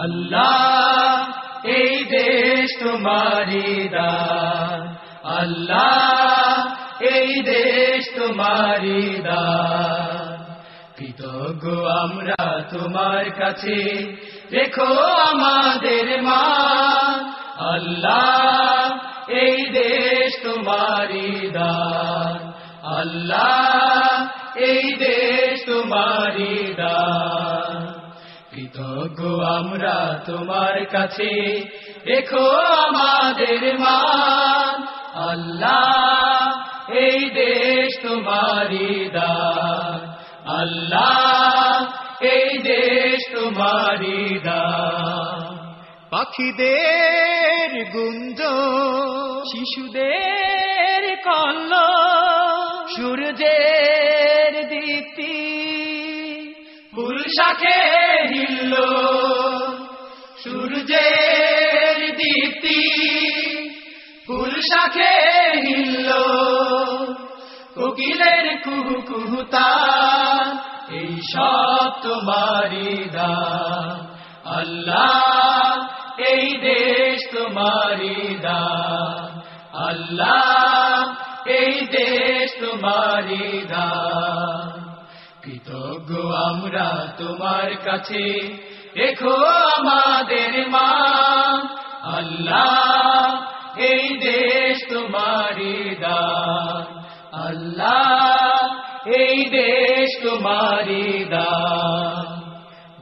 আল্লাহ এই দেশ তোমারি দান, আল্লাহ এই দেশ তোমারি দান। কৃতজ্ঞ আমরা তোমার কাছে, রেখো আমাদের মান। আল্লাহ এই দেশ তোমারি দান, আল্লাহ এই দেশ তোমারি দান। কৃতজ্ঞ আমরা তোমার কাছে, রেখো আমাদের মান। আল্লাহ এই দেশ তোমারি দান, আল্লাহ এই দেশ তোমারি দান। পাখিদের গুঞ্জন, শিশুদের কল্লোল, সূর্যের দীপ্তি ফুল শাখে হিল্লোল। সূর্যের দীপ্তি ফুল শাখে হিল্লোল। কোকিলের কুহু কুহু তান, এই সব তোমারি দান। আল্লাহ এই দেশ তোমারি দান, আল্লাহ এই দেশ তোমারি দান। কৃতজ্ঞ আমরা তোমার কাছে, রেখো আমাদের মান। আল্লাহ এই দেশ তোমারি দান, আল্লাহ এই দেশ তোমারি দান।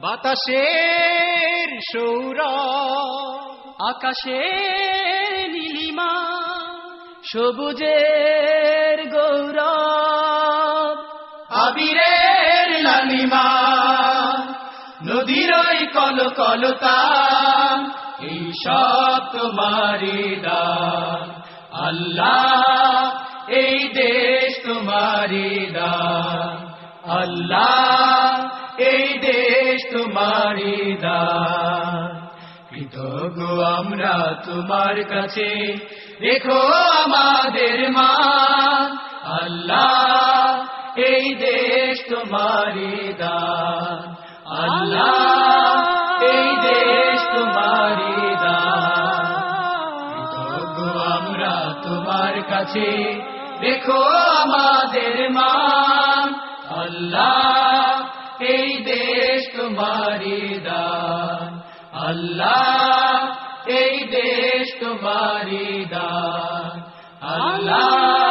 বাতাসের সৌরভ, আকাশের নীলিমা, সবুজের গৌরব, আবিরের লালিমা, নদীর ওই কলকলতান, এই সব তোমারি দান। আল্লাহ এই দেশ তোমারি দান, আল্লাহ এই দেশ তোমারি দান। কৃতজ্ঞ আমরা তোমার কাছে, রেখো আমাদের মান। আল্লাহ এই দেশ তোমারি দান, আল্লাহ এই দেশ তোমারি দান। কৃতজ্ঞ আমরা তোমার কাছে, রেখো আমাদের মান। আল্লাহ এই দেশ তোমারি দান, আল্লাহ এই দেশ তোমারি দান, আল্লাহ